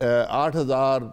8,000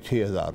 6,000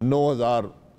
9,000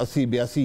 80-82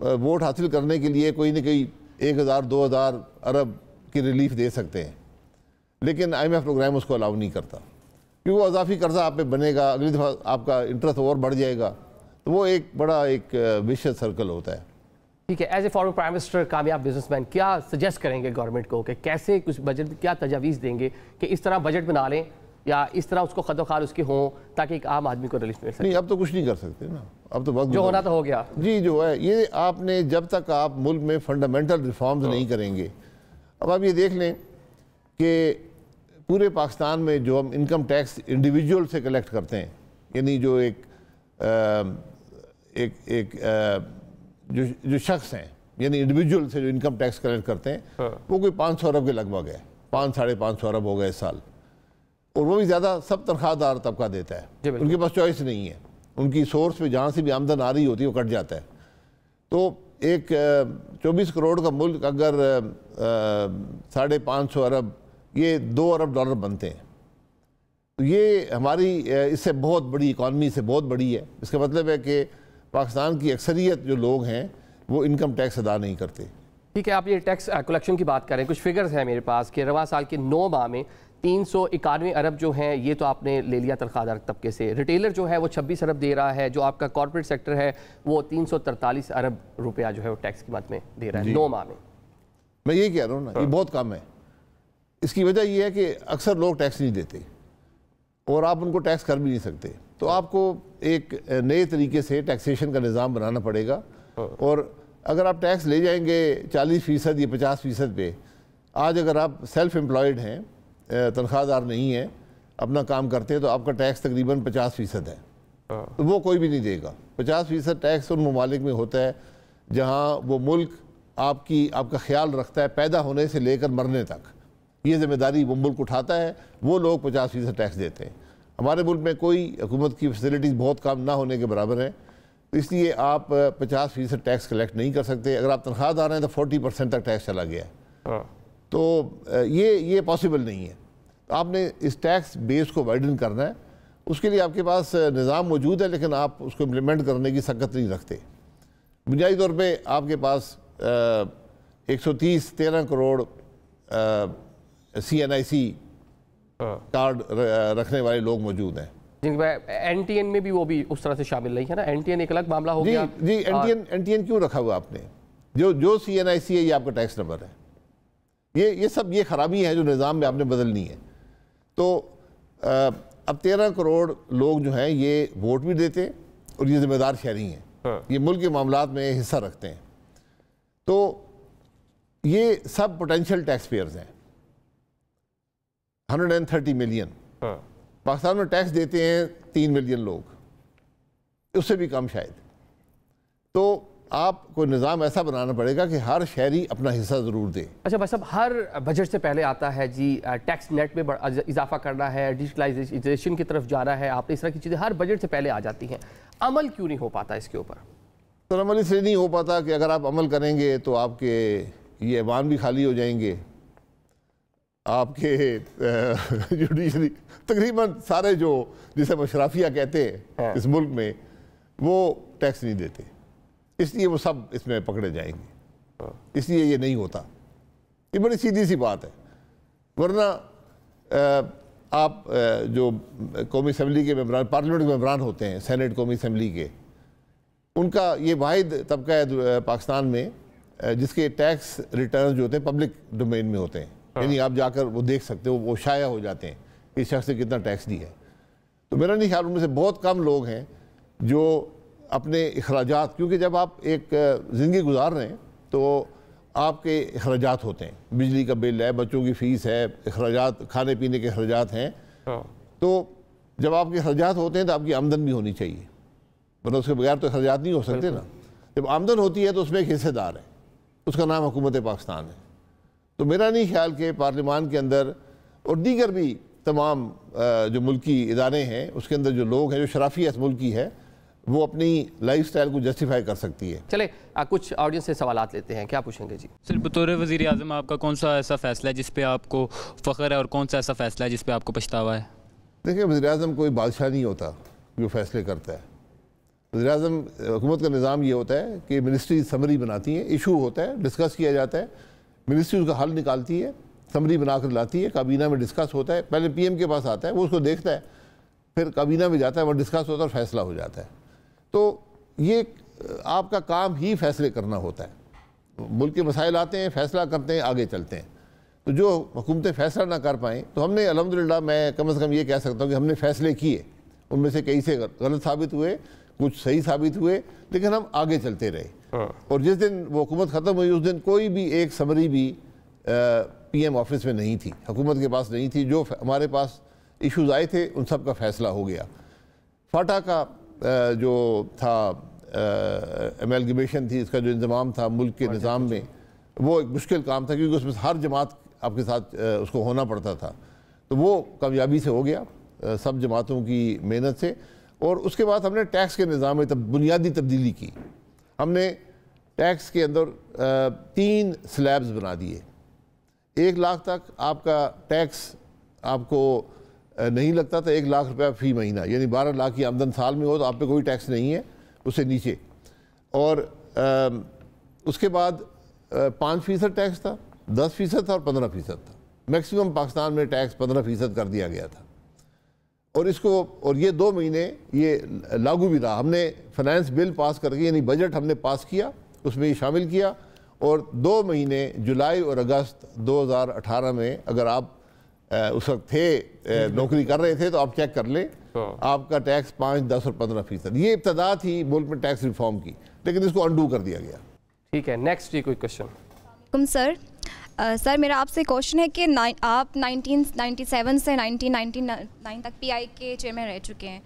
vote حاصل کرنے کے لیے کوئی نہ کوئی 1000-2000 ارب کی ریلیف دے سکتے ہیں، لیکن آئی ایم ایف پروگرام اس کو الاؤ نہیں کرتا، کیونکہ وہ اضافی قرضہ آپ پہ بنے گا، اگلی دفعہ آپ کا انٹرسٹ اور بڑھ جائے گا، تو وہ ایک بڑا ایک ویشیس سرکل ہوتا ہے۔ ٹھیک ہے، as a former prime minister, کامیاب بزنس مین، کیا سجیسٹ کریں گے گورنمنٹ کو کہ کیسے کچھ بجٹ، کیا تجاویز دیں گے کہ اس طرح بجٹ بنا لیں یا اس طرح اس کو خد و خال اس کے ہوں تاکہ ایک عام آدمی کو ریلیف مل سکے؟ نہیں، اب تو کچھ نہیں کر سکتے نا، اب تو وقت جو ہونا تو ہو گیا۔ جی جو ہے یہ آپ نے، جب تک آپ ملک میں فنڈامنٹل ریفارمز نہیں کریں گے، اب آپ یہ دیکھ لیں کہ پورے پاکستان میں جو ہم انکم ٹیکس انڈیویجول سے کلیکٹ کرتے ہیں، یعنی جو جو شخص ہیں، یعنی انڈیویجول سے جو انکم ٹیکس کلیکٹ کرتے ہیں، وہ کوئی 500 ارب کے لگ بھگ ہے، 500-550 ارب ہو گئے اس سال، اور وہ بھی زیادہ سب تنخواہ دار طبقہ دیتا ہے، ان کے پاس چوائس نہیں ہے، ان کی سورس پہ جہاں سے بھی آمدن آ رہی ہوتی ہے وہ کٹ جاتا ہے۔ تو ایک 24 کروڑ کا ملک اگر 550 ارب، یہ 2 ارب ڈالر بنتے ہیں، تو یہ ہماری اس سے بہت بڑی اکانومی سے بہت بڑی ہے۔ اس کا مطلب ہے کہ پاکستان کی اکثریت جو لوگ ہیں وہ انکم ٹیکس ادا نہیں کرتے۔ ٹھیک ہے، آپ یہ ٹیکس کلیکشن کی بات کریں، کچھ فگرز ہیں میرے پاس کہ رواں سال کے 9 ماہ میں 391 ارب جو ہیں یہ تو آپ نے لے لیا تنخواہ دار طبقے سے، ریٹیلر جو ہے وہ 26 ارب دے رہا ہے، جو آپ کا کارپوریٹ سیکٹر ہے وہ 343 ارب روپیہ جو ہے وہ ٹیکس کی مد میں دے رہا ہے 9 ماہ میں۔ میں یہ کہہ رہا ہوں نا، یہ بہت کم ہے۔ اس کی وجہ یہ ہے کہ اکثر لوگ ٹیکس نہیں دیتے اور آپ ان کو ٹیکس کر بھی نہیں سکتے، تو آپ کو ایک نئے طریقے سے ٹیکسیشن کا نظام بنانا پڑے گا، اور اگر آپ ٹیکس لے جائیں گے 40% یا 50% پہ، آج اگر آپ سیلف امپلائڈ ہیں، تنخواہ دار نہیں ہیں، اپنا کام کرتے ہیں، تو آپ کا ٹیکس تقریباً 50% ہے، تو وہ کوئی بھی نہیں دے گا۔ 50% ٹیکس ان ممالک میں ہوتا ہے جہاں وہ ملک آپ کا خیال رکھتا ہے پیدا ہونے سے لے کر مرنے تک، یہ ذمہ داری وہ ملک اٹھاتا ہے، وہ لوگ 50% ٹیکس دیتے ہیں۔ ہمارے ملک میں کوئی حکومت کی فیسلٹیز بہت کم نہ ہونے کے برابر ہیں، اس لیے آپ 50% ٹیکس کلیکٹ نہیں کر سکتے۔ اگر آپ تنخواہ دار ہیں تو 40% تک ٹیکس چلا گیا ہے، تو یہ پاسبل نہیں ہے۔ تو آپ نے اس ٹیکس بیس کو وائڈن کرنا ہے، اس کے لیے آپ کے پاس نظام موجود ہے، لیکن آپ اس کو امپلیمنٹ کرنے کی سخت نہیں رکھتے۔ بنیادی طور پہ آپ کے پاس 113 کروڑ CNIC کارڈ رکھنے والے لوگ موجود ہیں، جن میں NTN میں بھی وہ بھی اس طرح سے شامل نہیں ہے نا، NTN ایک الگ معاملہ ہو گیا۔ جی NTN کیوں رکھا ہوا آپ نے؟ جو CNIC ہے یہ آپ کا ٹیکس نمبر ہے، یہ سب یہ خرابی ہے جو نظام میں آپ نے بدلنی ہے۔ تو اب 13 کروڑ لوگ جو ہیں یہ ووٹ بھی دیتے ہیں اور یہ ذمہ دار شہری ہیں، یہ ملک کے معاملات میں حصہ رکھتے ہیں، تو یہ سب پوٹینشیل ٹیکس پیئرز ہیں۔ 130 ملین پاکستان میں ٹیکس دیتے ہیں 3 ملین لوگ، اس سے بھی کم شاید۔ تو آپ کو نظام ایسا بنانا پڑے گا کہ ہر شہری اپنا حصہ ضرور دے۔ اچھا بھائی صاحب، ہر بجٹ سے پہلے آتا ہے جی ٹیکس نیٹ میں اضافہ کرنا ہے، ڈیجیٹلائزیشن کی طرف جانا ہے، آپ نے اس طرح کی چیزیں ہر بجٹ سے پہلے آ جاتی ہیں، عمل کیوں نہیں ہو پاتا اس کے اوپر؟ تو عمل اس لیے نہیں ہو پاتا کہ اگر آپ عمل کریں گے تو آپ کے یہ ایوان بھی خالی ہو جائیں گے، آپ کے جوڈیشری تقریباً سارے جو جسے اشرافیہ کہتے ہیں اس ملک میں، وہ ٹیکس نہیں دیتے، اس لیے وہ سب اس میں پکڑے جائیں گے، اس لیے یہ نہیں ہوتا۔ یہ بڑی سیدھی سی بات ہے، ورنہ آپ جو قومی اسمبلی کے ممبران، پارلیمنٹ کے ممبران ہوتے ہیں، سینٹ قومی اسمبلی کے، ان کا یہ واحد طبقہ ہے پاکستان میں جس کے ٹیکس ریٹرنز جو ہوتے ہیں پبلک ڈومین میں ہوتے ہیں، یعنی آپ جا کر وہ دیکھ سکتے ہو، وہ شائع ہو جاتے ہیں کہ اس شخص نے کتنا ٹیکس دیا ہے۔ تو میرا نہیں خیال ان میں سے بہت کم لوگ ہیں جو اپنے اخراجات، کیونکہ جب آپ ایک زندگی گزار رہے ہیں تو آپ کے اخراجات ہوتے ہیں، بجلی کا بل ہے، بچوں کی فیس ہے، اخراجات کھانے پینے کے اخراجات ہیں، تو جب آپ کے اخراجات ہوتے ہیں تو آپ کی آمدن بھی ہونی چاہیے، ورنہ اس کے بغیر تو اخراجات نہیں ہو سکتے نا۔ جب آمدن ہوتی ہے تو اس میں ایک حصے دار ہے، اس کا نام حکومت پاکستان ہے۔ تو میرا نہیں خیال کہ پارلیمان کے اندر اور دیگر بھی تمام جو ملکی ادارے ہیں اس کے اندر جو لوگ ہیں، جو شرافیہ اس ملک کی ہے، وہ اپنی لائف سٹائل کو جسٹیفائی کر سکتی ہے۔ چلے کچھ آڈینس سے سوالات لیتے ہیں، کیا پوچھیں گے جی؟ سر، بطور وزیر اعظم آپ کا کون سا ایسا فیصلہ ہے جس پہ آپ کو فخر ہے اور کون سا ایسا فیصلہ ہے جس پہ آپ کو پچھتاوا ہے؟ دیکھیں، وزیر اعظم کوئی بادشاہ نہیں ہوتا جو فیصلے کرتا ہے، وزیراعظم حکومت کا نظام یہ ہوتا ہے کہ منسٹری سمری بناتی ہیں, ایشو ہوتا ہے, ڈسکس کیا جاتا ہے, منسٹری اس کا حل نکالتی ہے, سمری بنا کر لاتی ہے, کابینہ میں ڈسکس ہوتا ہے, پہلے پی ایم کے پاس آتا ہے, وہ اس کو دیکھتا ہے, پھر کابینہ میں جاتا ہے, وہ ڈسکس ہوتا ہے اور فیصلہ ہو جاتا ہے. تو یہ آپ کا کام ہی فیصلے کرنا ہوتا ہے. ملک کے مسائل آتے ہیں, فیصلہ کرتے ہیں, آگے چلتے ہیں. تو جو حکومتیں فیصلہ نہ کر پائیں, تو ہم نے الحمدللہ میں کم از کم یہ کہہ سکتا ہوں کہ ہم نے فیصلے کیے, ان میں سے کئی سے غلط ثابت ہوئے, کچھ صحیح ثابت ہوئے, لیکن ہم آگے چلتے رہے. اور جس دن وہ حکومت ختم ہوئی اس دن کوئی بھی ایک سمری بھی پی ایم آفس میں نہیں تھی, حکومت کے پاس نہیں تھی. جو ہمارے پاس ایشوز آئے تھے ان سب کا فیصلہ ہو گیا. فاٹا کا جو تھا ایملگمیشن تھی, اس کا جو انضمام تھا ملک کے نظام میں, وہ ایک مشکل کام تھا کیونکہ اس میں ہر جماعت آپ کے ساتھ اس کو ہونا پڑتا تھا. تو وہ کامیابی سے ہو گیا سب جماعتوں کی محنت سے. اور اس کے بعد ہم نے ٹیکس کے نظام میں بنیادی تبدیلی کی. ہم نے ٹیکس کے اندر 3 سلیبز بنا دیے. 1 لاکھ تک آپ کا ٹیکس آپ کو نہیں لگتا تھا, 1 لاکھ روپیہ فی مہینہ, یعنی 12 لاکھ کی آمدن سال میں ہو تو آپ پہ کوئی ٹیکس نہیں ہے اس سے نیچے. اور اس کے بعد 5% ٹیکس تھا, 10% تھا اور 15% تھا. میکسیمم پاکستان میں ٹیکس 15% کر دیا گیا تھا. اور اس کو, اور یہ 2 مہینے یہ لاگو بھی رہا. ہم نے فائنانس بل پاس کر کے, یعنی بجٹ ہم نے پاس کیا, اس میں یہ شامل کیا. اور 2 مہینے جولائی اور اگست 2018 میں اگر آپ اس وقت تھے, نوکری کر رہے تھے, تو آپ چیک کر لیں, آپ کا ٹیکس 5, 10 اور 15%. یہ ابتدا تھی ملک میں ٹیکس ریفارم کی, لیکن اس کو انڈو کر دیا گیا. ٹھیک ہے, نیکسٹ کوئی کوشچن. سر میرا آپ سے کوشچن ہے کہ آپ 1997 سے 1999 تک پی آئی کے چیئرمین رہ چکے ہیں,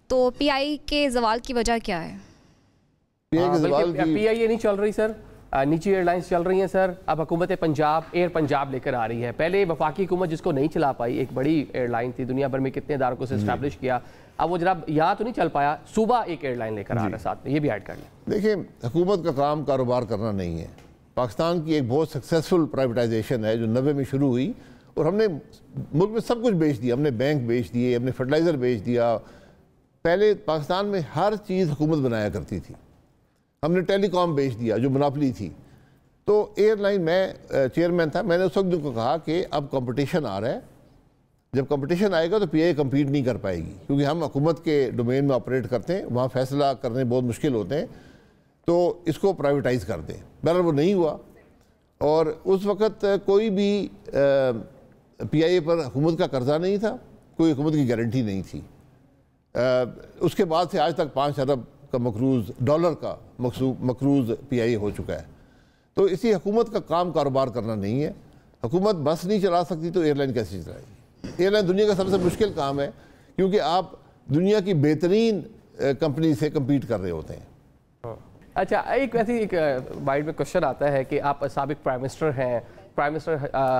تو پی آئی کے زوال کی وجہ کیا ہے؟ پی آئی اے نہیں چل رہی سر, نیچی ایئر لائنس چل رہی ہیں سر. اب حکومت پنجاب ایئر پنجاب لے کر آ رہی ہے. پہلے وفاقی حکومت جس کو نہیں چلا پائی, ایک بڑی ایئر لائن تھی, دنیا بھر میں کتنے اداروں کو اسٹیبلش کیا, اب وہ جناب یہاں تو نہیں چل پایا, صوبہ ایک ایئر لائن لے کر آ رہا ہے ساتھ میں, یہ بھی ایڈ کر لیں. دیکھیں, حکومت کا کام کاروبار کرنا نہیں ہے. پاکستان کی ایک بہت سکسیسفل پرائیویٹائزیشن ہے جو 90 میں شروع ہوئی, اور ہم نے ملک میں سب کچھ بیچ دیا. ہم نے بینک بیچ دیے, ہم نے فرٹیلائزر بیچ دیا. پہلے پاکستان میں ہر چیز حکومت بنایا کرتی تھی. ہم نے ٹیلی کام بیچ دیا جو مناپلی تھی. تو ایئر لائن, میں چیئرمین تھا, میں نے اس وقت کو کہا کہ اب کمپٹیشن آ رہا ہے, جب کمپٹیشن آئے گا تو پی آئی کمپیٹ نہیں کر پائے گی, کیونکہ ہم حکومت کے ڈومین میں آپریٹ کرتے ہیں, وہاں فیصلہ کرنے بہت مشکل ہوتے ہیں, تو اس کو پرائیویٹائز کر دیں. بہرحال وہ نہیں ہوا, اور اس وقت کوئی بھی پی آئی اے پر حکومت کا قرضہ نہیں تھا, کوئی حکومت کی گارنٹی نہیں تھی. اس کے بعد سے آج تک 5 ارب کا مقروض, ڈالر کا مقروض پی آئی اے ہو چکا ہے. تو اسی حکومت کا کام کاروبار کرنا نہیں ہے. حکومت بس نہیں چلا سکتی تو ایئر لائن کیسے چلائے گی؟ ایئر لائن دنیا کا سب سے مشکل کام ہے, کیونکہ آپ دنیا کی بہترین کمپنی سے کمپیٹ کر رہے ہوتے ہیں. اچھا, ایک مائنڈ میں کوشچن آتا ہے کہ آپ سابق پرائم منسٹر ہیں, پرائم منسٹر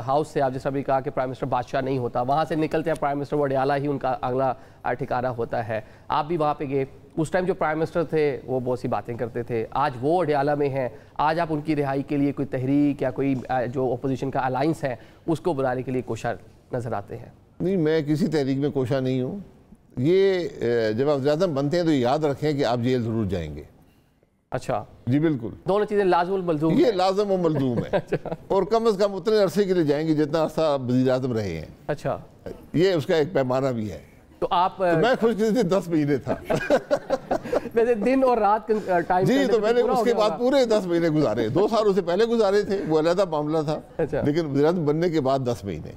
ہاؤس سے آپ جیسا بھی کہا کہ پرائم منسٹر بادشاہ نہیں ہوتا, وہاں سے نکلتے ہیں پرائم منسٹر وڈیالہ ہی ان کا اگلا ٹھکانہ ہوتا ہے. آپ بھی وہاں پہ گئے, اس ٹائم جو پرائم منسٹر تھے وہ بہت سی باتیں کرتے تھے, آج وہ وڈیالہ میں ہیں, آج آپ ان کی رہائی کے لیے کوئی تحریک یا کوئی جو اپوزیشن کا الائنس ہے اس کو بلانے کے لیے کوشاں نظر آتے ہیں؟ نہیں, میں کسی تحریک میں کوشاں نہیں ہوں. یہ جب آپ زیادہ بنتے ہیں تو یاد رکھیں کہ آپ جیل ضرور جائیں گے. اچھا جی بالکل, دونوں چیزیں لازم و ملزوم, یہ لازم و ملزوم ہے, اور کم از کم اتنے عرصے کے لیے جائیں گے جتنا عرصہ وزیر اعظم رہے ہیں. اچھا, یہ اس کا ایک پیمانہ بھی ہے. تو آپ میں خوش قسمتی 10 مہینے تھا. ویسے دن اور رات ٹائم, جی, تو میں نے اس کے بعد پورے 10 مہینے گزارے. 2 سال اس سے پہلے گزارے تھے, وہ علیحدہ معاملہ تھا, لیکن وزیر اعظم بننے کے بعد 10 مہینے.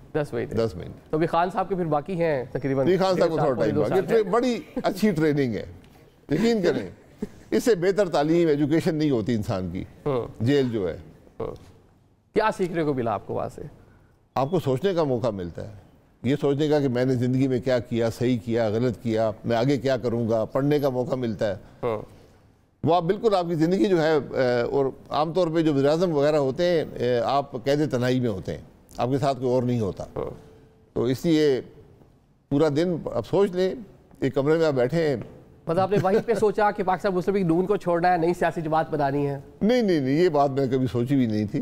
تو بھی خان صاحب کے پھر باقی ہیں تقریباً. خان صاحب کو تھوڑا ٹائم باقی. بڑی اچھی ٹریننگ ہے, یقین کریں, اس سے بہتر تعلیم ایجوکیشن نہیں ہوتی انسان کی. جیل جو ہے, کیا سیکھنے کو ملا آپ کو وہاں سے؟ آپ کو سوچنے کا موقع ملتا ہے, یہ سوچنے کا کہ میں نے زندگی میں کیا کیا, صحیح کیا, غلط کیا, میں آگے کیا کروں گا. پڑھنے کا موقع ملتا ہے. وہ آپ بالکل آپ کی زندگی جو ہے, اور عام طور پہ جو وزیر اعظم وغیرہ ہوتے ہیں آپ قید تنہائی میں ہوتے ہیں, آپ کے ساتھ کوئی اور نہیں ہوتا. تو اس لیے پورا دن آپ سوچ لیں, ایک کمرے میں آپ بیٹھے ہیں. مطلب آپ نے وہیں پہ سوچا کہ پاکستان مسلم لیگ نون کو چھوڑنا ہے, نئی سیاسی جماعت بنانی ہے؟ نہیں, یہ بات میں کبھی سوچی بھی نہیں تھی,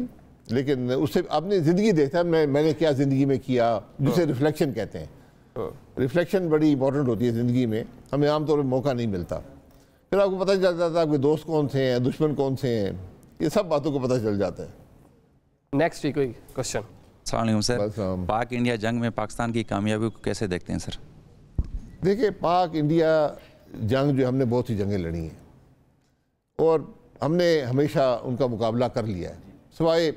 لیکن اس سے اپنی زندگی دیکھتا ہے میں نے کیا زندگی میں کیا, جسے ریفلیکشن کہتے ہیں. ریفلیکشن بڑی امپورٹنٹ ہوتی ہے زندگی میں, ہمیں عام طور پہ موقع نہیں ملتا. پھر آپ کو پتہ چل جاتا ہے آپ کے دوست کون سے ہیں, دشمن کون سے ہیں, یہ سب باتوں کو پتہ چل جاتا ہے. نیکسٹ کوئی کوشچن. السلام علیکم سر. پاک انڈیا جنگ میں پاکستان کی کامیابی کو کیسے دیکھتے ہیں سر؟ دیکھیں, پاک انڈیا جنگ جو ہم نے بہت سی جنگیں لڑی ہیں اور ہم نے ہمیشہ ان کا مقابلہ کر لیا ہے, سوائے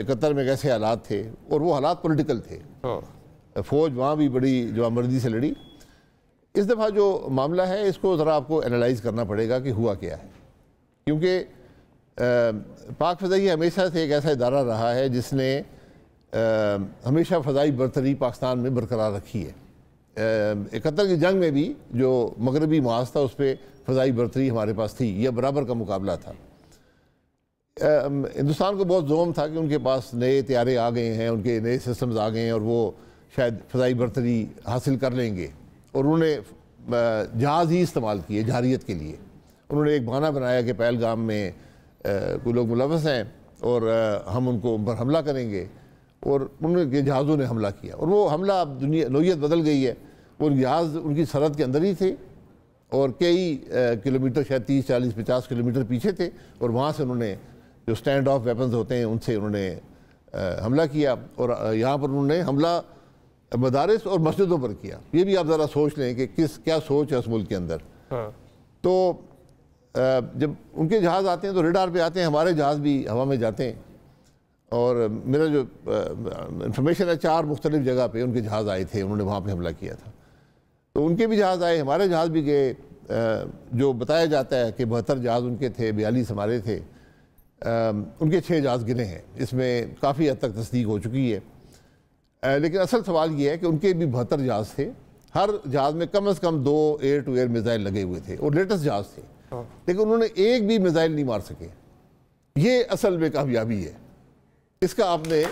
71 میں ایسے حالات تھے اور وہ حالات پولیٹیکل تھے. فوج وہاں بھی بڑی جوامردی سے لڑی. اس دفعہ جو معاملہ ہے اس کو ذرا آپ کو انالائز کرنا پڑے گا کہ ہوا کیا ہے, کیونکہ پاک فضائیہ ہمیشہ سے ایک ایسا ادارہ رہا ہے جس نے ہمیشہ فضائی برتری پاکستان میں برقرار رکھی ہے. 71 کی جنگ میں بھی جو مغربی محاذ تھا اس پہ فضائی برتری ہمارے پاس تھی, یہ برابر کا مقابلہ تھا. ہندوستان کو بہت زوم تھا کہ ان کے پاس نئے طیارے آ گئے ہیں, ان کے نئے سسٹمز آ گئے ہیں اور وہ شاید فضائی برتری حاصل کر لیں گے, اور انہوں نے جہاز ہی استعمال کیے جارحیت کے لیے. انہوں نے ایک بہانہ بنایا کہ پہلگام میں کوئی لوگ ملوث ہیں اور ہم ان کو پر حملہ کریں گے, اور انہوں نے جہازوں نے حملہ کیا, اور وہ حملہ اب نوعیت بدل گئی ہے. وہ جہاز ان کی سرحد کے اندر ہی تھے اور کئی کلومیٹر, شاید 30, 40, 50 کلومیٹر پیچھے تھے, اور وہاں سے انہوں نے جو اسٹینڈ آف ویپنز ہوتے ہیں ان سے انہوں نے حملہ کیا, اور یہاں پر انہوں نے حملہ مدارس اور مسجدوں پر کیا. یہ بھی آپ ذرا سوچ لیں کہ کیا سوچ ہے اس ملک کے اندر. تو جب ان کے جہاز آتے ہیں تو ریڈار پہ آتے ہیں, ہمارے جہاز بھی ہوا میں جاتے ہیں, اور میرا جو انفارمیشن ہے 4 مختلف جگہ پہ ان کے جہاز آئے تھے, انہوں نے وہاں پہ حملہ کیا تھا. تو ان کے بھی جہاز آئے, ہمارے جہاز بھی گئے. جو بتایا جاتا ہے کہ 72 جہاز ان کے تھے, 42 ہمارے تھے. ان کے 6 جہاز گرے ہیں, اس میں کافی حد تک تصدیق ہو چکی ہے. لیکن اصل سوال یہ ہے کہ ان کے بھی 72 جہاز تھے, ہر جہاز میں کم از کم 2 ایئر ٹو ایئر میزائل لگے ہوئے تھے اور لیٹسٹ جہاز تھے, لیکن انہوں نے ایک بھی میزائل نہیں مار سکے. یہ اصل میں کامیابی ہے, اس کا آپ نے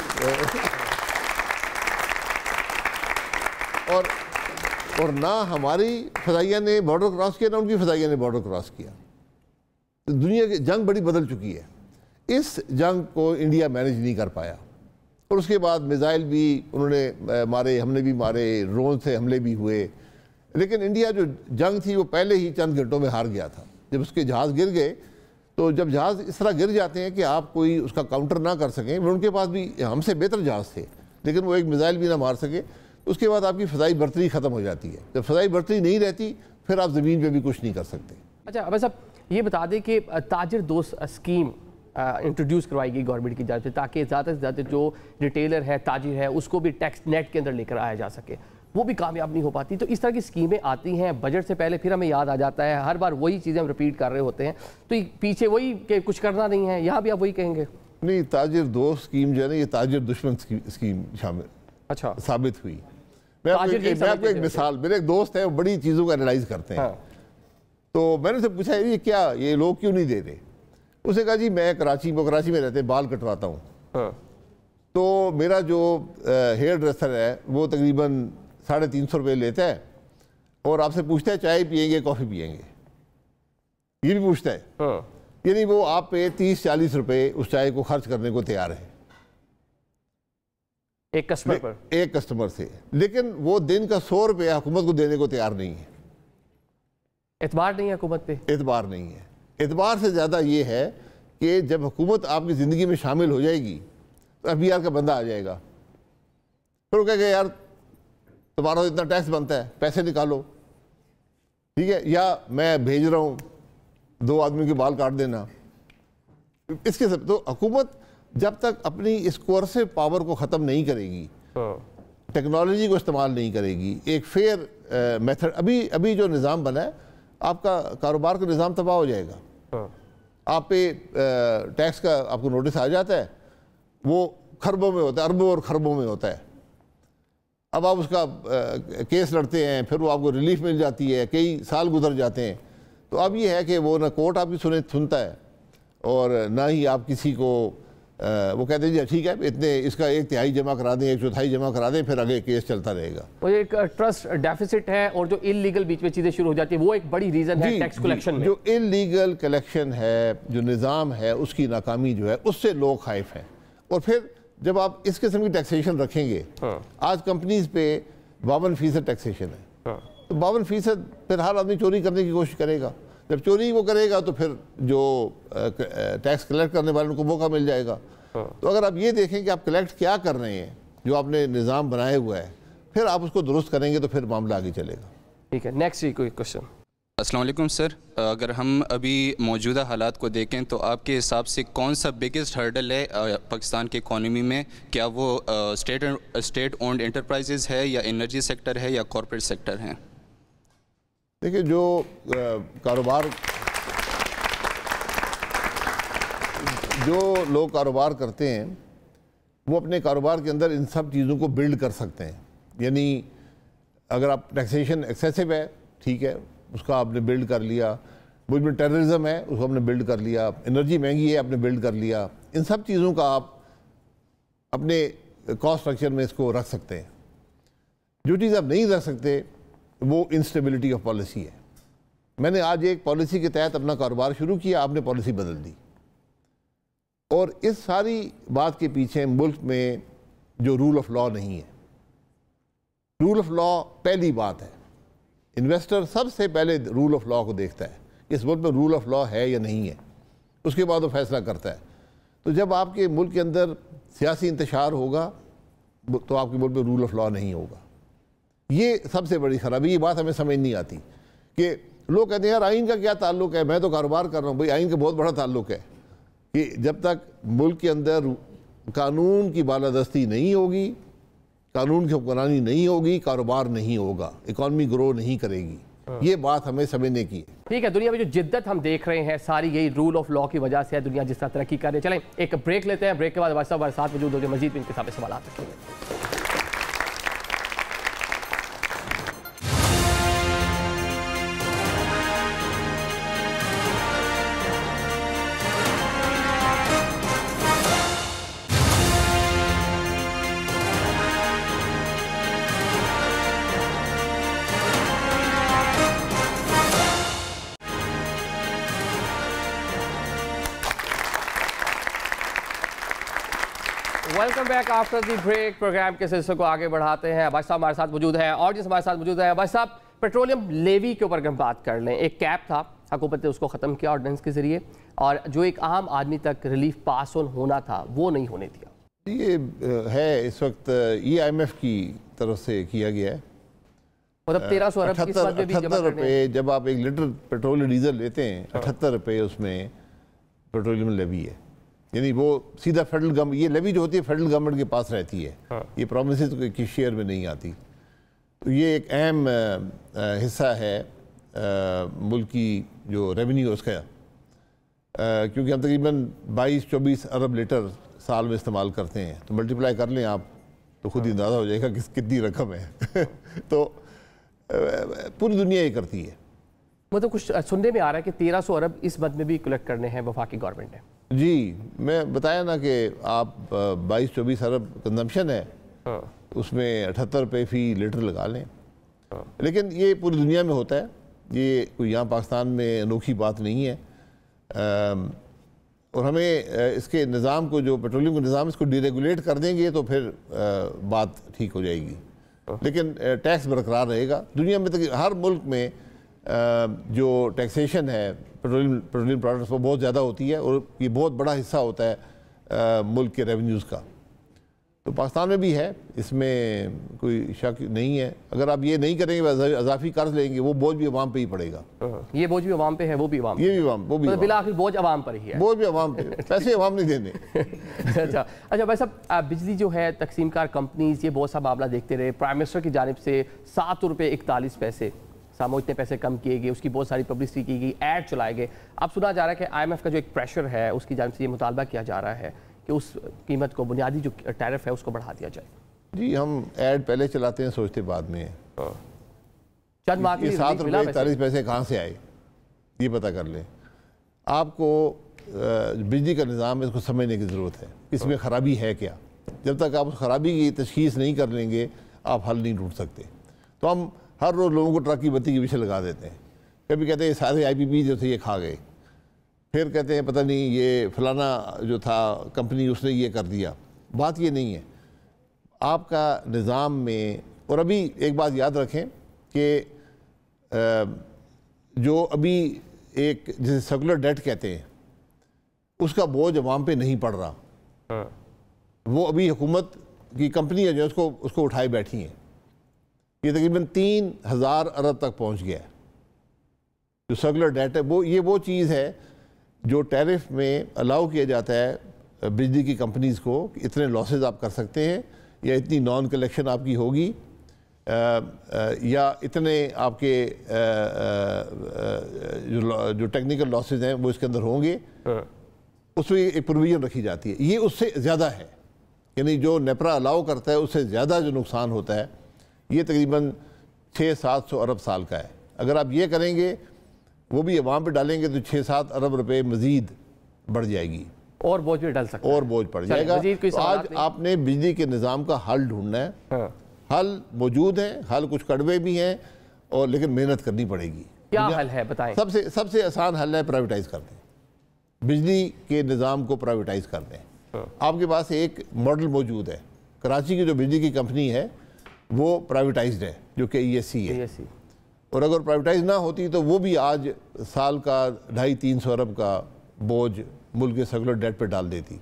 اور نہ ہماری فضائیہ نے بارڈر کراس کیا نہ ان کی فضائیہ نے بارڈر کراس کیا. دنیا کی جنگ بڑی بدل چکی ہے. اس جنگ کو انڈیا مینیج نہیں کر پایا, اور اس کے بعد میزائل بھی انہوں نے مارے, ہم نے بھی مارے, ڈرون سے حملے بھی ہوئے. لیکن انڈیا جو جنگ تھی وہ پہلے ہی چند گھنٹوں میں ہار گیا تھا. جب اس کے جہاز گر گئے, تو جب جہاز اس طرح گر جاتے ہیں کہ آپ کوئی اس کا کاؤنٹر نہ کر سکیں, ان کے پاس بھی ہم سے بہتر جہاز تھے لیکن وہ ایک میزائل بھی نہ مار سکے, اس کے بعد آپ کی فضائی برتری ختم ہو جاتی ہے. جب فضائی برتری نہیں رہتی پھر آپ زمین پہ بھی کچھ نہیں کر سکتے. اچھا اب صاحب یہ بتا دیں کہ تاجر دوست اسکیم انٹروڈیوس کروائی گئی گورنمنٹ کی جانب سے, تاکہ زیادہ سے زیادہ جو ریٹیلر ہے, تاجر ہے, اس کو بھی ٹیکس نیٹ کے اندر لے کر آیا جا سکے. وہ بھی کامیاب نہیں ہو پاتی. تو اس طرح کی اسکیمیں آتی ہیں بجٹ سے پہلے, پھر ہمیں یاد آ جاتا ہے, ہر بار وہی چیزیں ہم رپیٹ کر رہے ہوتے ہیں. تو پیچھے وہی کہ کچھ کرنا نہیں ہے, یہاں بھی آپ وہی کہیں گے؟ نہیں, تاجر دوست اسکیم جو ہے نا, یہ تاجر دشمن اسکیم شامل اچھا ثابت ہوئی. میں آپ کو ایک مثال, میرے ایک دوست ہیں وہ بڑی چیزوں کا انالائز کرتے ہیں. تو میں نے اسے پوچھا یہ کیا, یہ لوگ کیوں نہیں دے رہے؟ اس نے کہا جی میں کراچی میں رہتے بال کٹواتا ہوں, تو میرا جو ہیئر ڈریسر ہے وہ تقریباً 350 روپے لیتا ہے, اور آپ سے پوچھتا ہے چائے پیئیں گے کافی پیئیں گے, یہ بھی پوچھتا ہے. یعنی وہ آپ پہ 30-40 روپے اس چائے کو خرچ کرنے کو تیار ہے ایک کسٹمر پر, ایک کسٹمر سے, لیکن وہ دن کا 100 روپے حکومت کو دینے کو تیار نہیں ہے. اعتبار نہیں ہے حکومت پہ, اعتبار نہیں ہے. اعتبار سے زیادہ یہ ہے کہ جب حکومت آپ کی زندگی میں شامل ہو جائے گی تو FBR کا بندہ آ جائے گا, پھر وہ کہے گا یار تمہارا اتنا ٹیکس بنتا ہے, پیسے نکالو, ٹھیک ہے, یا میں بھیج رہا ہوں 2 آدمی کے بال کاٹ دینا. اس کے سب تو حکومت جب تک اپنی اس کورسو پاور کو ختم نہیں کرے گی, ٹیکنالوجی کو استعمال نہیں کرے گی, ایک فیئر میتھڈ, ابھی جو نظام بنا ہے آپ کا کاروبار کا نظام تباہ ہو جائے گا. آپ پہ ٹیکس کا آپ کو نوٹس آ جاتا ہے, وہ خربوں میں ہوتا ہے, اربوں اور خربوں میں ہوتا ہے. اب آپ اس کا کیس لڑتے ہیں, پھر وہ آپ کو ریلیف مل جاتی ہے, کئی سال گزر جاتے ہیں. تو اب یہ ہے کہ وہ نہ کورٹ آپ کی سنتا ہے اور نہ ہی آپ کسی کو وہ کہتے ہیں جی ٹھیک ہے اتنے اس کا 1/3 جمع کرا دیں, 1/4 جمع کرا دیں, پھر آگے کیس چلتا رہے گا. وہ ایک ٹرسٹ ڈیفیسٹ ہے, اور جو انلیگل بیچ میں چیزیں شروع ہو جاتی ہیں وہ ایک بڑی ریزن ہے ٹیکس کلیکشن میں. جو انلیگل کلیکشن ہے, جو نظام ہے, اس کی ناکامی جو ہے اس سے لوگ خائف ہیں. اور پھر جب آپ اس قسم کی ٹیکسیشن رکھیں گے, آج کمپنیز پہ 52% ٹیکسیشن ہے, تو 52% پھر ہر آدمی چوری کرنے کی کوشش کرے گا. جب چوری وہ کرے گا تو پھر جو ٹیکس کلیکٹ کرنے والوں کو موقع مل جائے گا. تو اگر آپ یہ دیکھیں کہ آپ کلیکٹ کیا کر رہے ہیں, جو آپ نے نظام بنایا ہوا ہے, پھر آپ اس کو درست کریں گے تو پھر معاملہ آگے چلے گا. ٹھیک ہے, نیکسٹ کوئی کوشچن. السلام علیکم سر, اگر ہم ابھی موجودہ حالات کو دیکھیں تو آپ کے حساب سے کون سا بگیسٹ ہرڈل ہے پاکستان کی اکانومی میں؟ کیا وہ اسٹیٹ اونڈ انٹرپرائزز ہے, یا انرجی سیکٹر ہے, یا کارپوریٹ سیکٹر ہیں؟ دیکھیں, جو لوگ کاروبار کرتے ہیں وہ اپنے کاروبار کے اندر ان سب چیزوں کو بلڈ کر سکتے ہیں. یعنی اگر آپ ٹیکسیشن ایکسیسو ہے, ٹھیک ہے, اس کا آپ نے بلڈ کر لیا. ملک میں ٹیررزم ہے, اس کو آپ نے بلڈ کر لیا. انرجی مہنگی ہے, آپ نے بلڈ کر لیا. ان سب چیزوں کا آپ اپنے کاسٹ اسٹرکچر میں اس کو رکھ سکتے ہیں. جو چیز آپ نہیں رکھ سکتے وہ انسٹیبلٹی آف پالیسی ہے. میں نے آج ایک پالیسی کے تحت اپنا کاروبار شروع کیا, آپ نے پالیسی بدل دی. اور اس ساری بات کے پیچھے ملک میں جو رول آف لا نہیں ہے. رول آف لا پہلی بات ہے. انویسٹر سب سے پہلے رول آف لا کو دیکھتا ہے کہ اس ملک میں رول آف لا ہے یا نہیں ہے, اس کے بعد وہ فیصلہ کرتا ہے. تو جب آپ کے ملک کے اندر سیاسی انتشار ہوگا تو آپ کے ملک میں رول آف لا نہیں ہوگا. یہ سب سے بڑی خرابی. یہ بات ہمیں سمجھ نہیں آتی کہ لوگ کہتے ہیں یار آئین کا کیا تعلق ہے, میں تو کاروبار کر رہا ہوں. بھئی آئین کا بہت بڑا تعلق ہے کہ جب تک ملک کے اندر قانون کی بالادستی نہیں ہوگی, قانون کی حکمرانی نہیں ہوگی, کاروبار نہیں ہوگا, اکانومی گرو نہیں کرے گی. یہ بات ہمیں سمجھنے کی ہے. ٹھیک ہے, دنیا میں جو جدت ہم دیکھ رہے ہیں ساری یہی رول آف لا کی وجہ سے ہے. دنیا جس طرح ترقی کر رہی ہے. چلیں ایک بریک لیتے ہیں, بریک کے بعد ہمارے ساتھ موجود ہوگے مزید ان کے سامنے سوالات رکھیں گے. Welcome back after the break. Programme کے سلسلے کو آگے بڑھاتے ہیں. عباس صاحب ہمارے ساتھ موجود ہیں, اور جس ہمارے ساتھ موجود ہے عباس صاحب, پیٹرولیم لیوی کے اوپر اگر ہم بات کر لیں, ایک کیپ تھا, حکومت نے اس کو ختم کیا آرڈیننس کے ذریعے, اور جو ایک عام آدمی تک ریلیف پاس آن ہونا تھا وہ نہیں ہونے دیا. یہ ہے اس وقت IMF کی طرف سے کیا گیا ہے. مطلب 1300 ارب کی سمت میں بھی جمع روپے جب آپ ایک لیٹر پیٹرول ڈیزل لیتے ہیں, 78 روپے اس میں پیٹرولیم لیوی ہے. یعنی وہ سیدھا فیڈرل گورنمنٹ, یہ لیوی جو ہوتی ہے فیڈرل گورنمنٹ کے پاس رہتی ہے, یہ پرومسز کی شیئر میں نہیں آتی. تو یہ ایک اہم حصہ ہے ملک کی جو ریونیو اس کا, کیونکہ ہم تقریباً 22-24 ارب لیٹر سال میں استعمال کرتے ہیں. تو ملٹیپلائی کر لیں آپ تو خود ہی اندازہ ہو جائے گا کتنی رقم ہے. تو پوری دنیا یہ کرتی ہے. مطلب کچھ سننے میں آ رہا ہے کہ 1300 ارب اس مد میں بھی کلیکٹ کرنے ہیں وفاقی گورنمنٹ نے. جی, میں بتایا نا کہ آپ 22-24 ارب کنزمپشن ہے, اس میں 78 روپے فی لیٹر لگا لیں. لیکن یہ پوری دنیا میں ہوتا ہے, یہ کوئی یہاں پاکستان میں انوکھی بات نہیں ہے. اور ہمیں اس کے نظام کو, جو پیٹرولیم کا نظام, اس کو ڈی ریگولیٹ کر دیں گے تو پھر بات ٹھیک ہو جائے گی. لیکن ٹیکس برقرار رہے گا. دنیا میں ہر ملک میں جو ٹیکسیشن ہے پیٹرولیم پروڈکٹس وہ بہت زیادہ ہوتی ہے, اور یہ بہت بڑا حصہ ہوتا ہے ملک کے ریونیوز کا. تو پاکستان میں بھی ہے, اس میں کوئی شک نہیں ہے. اگر آپ یہ نہیں کریں گے, اضافی قرض لیں گے, وہ بوجھ بھی عوام پہ ہی پڑے گا. یہ بوجھ بھی عوام پہ ہے, وہ بھی عوام, یہ بھی عوام, وہ بھی بالآخر بوجھ عوام پر ہی ہے. بوجھ بھی عوام پہ, پیسے عوام نہیں دینے. اچھا بھائی صاحب, بجلی جو ہے تقسیم کار کمپنیز, یہ بہت سا معاملہ دیکھتے رہے. پرائم منسٹر کی جانب سے 7 روپے 41 پیسے سامو اتنے پیسے کم کیے گئے, اس کی بہت ساری پبلسٹی کی گئی, ایڈ چلائے گئے. اب سنا جا رہا ہے کہ IMF کا جو ایک پریشر ہے اس کی جانب سے یہ مطالبہ کیا جا رہا ہے کہ اس قیمت کو, بنیادی جو ٹیرف ہے اس کو بڑھا دیا جائے. جی, ہم ایڈ پہلے چلاتے ہیں, سوچتے بعد میں ہیں. چند ماہ کے 7 روپے 41 پیسے کہاں سے آئے یہ پتہ کر لیں. آپ کو بجلی کا نظام ہے, اس کو سمجھنے کی ضرورت ہے, اس میں خرابی ہے کیا. جب تک آپ اس خرابی کی تشخیص نہیں کر لیں گے آپ حل نہیں ڈھونڈ سکتے. تو ہم ہر روز لوگوں کو ٹرک کی بتی کے پیچھے لگا دیتے ہیں. کبھی کہتے ہیں سارے IPP جو تھے یہ کھا گئے, پھر کہتے ہیں پتہ نہیں یہ فلانا جو تھا کمپنی اس نے یہ کر دیا. بات یہ نہیں ہے. آپ کا نظام میں, اور ابھی ایک بات یاد رکھیں کہ جو ابھی ایک جسے سیکولر ڈیٹ کہتے ہیں اس کا بوجھ عوام پہ نہیں پڑ رہا. وہ ابھی حکومت کی کمپنی ہے جو اس کو اٹھائے بیٹھی ہیں. یہ تقریباً 3000 ارب تک پہنچ گیا ہے جو سیکولر ڈیٹ ہے. یہ وہ چیز ہے جو ٹیرف میں الاؤ کیا جاتا ہے بجلی کی کمپنیز کو کہ اتنے لاسز آپ کر سکتے ہیں یا اتنی نان کلیکشن آپ کی ہوگی یا اتنے آپ کے جو ٹیکنیکل لاسز ہیں وہ اس کے اندر ہوں گے. اس میں ایک پروویژن رکھی جاتی ہے. یہ اس سے زیادہ ہے, یعنی جو نیپرا الاؤ کرتا ہے اس سے زیادہ جو نقصان ہوتا ہے یہ تقریباً 600-700 ارب سال کا ہے. اگر آپ یہ کریں گے وہ بھی عوام پہ ڈالیں گے تو 6-7 ارب روپے مزید بڑھ جائے گی اور بوجھ بھی ڈل سکتا ہے, اور بوجھ پڑ جائے گا. تو آج آپ نے بجلی کے نظام کا حل ڈھونڈنا ہے. حل موجود ہیں, حل کچھ کڑوے بھی ہیں اور لیکن محنت کرنی پڑے گی. کیا حل ہے بتائیں؟ سب سے آسان حل ہے پرائیویٹائز کر دیں, بجلی کے نظام کو پرائیویٹائز کر دیں. آپ کے پاس ایک ماڈل موجود ہے, کراچی کی جو بجلی کی کمپنی ہے وہ پرائیویٹائزڈ ہے جو کہ ESC ہے, اور اگر پرائیویٹائز نہ ہوتی تو وہ بھی آج سال کا 250-300 ارب کا بوجھ ملک کے سیکولر ڈیٹ پہ ڈال دیتی.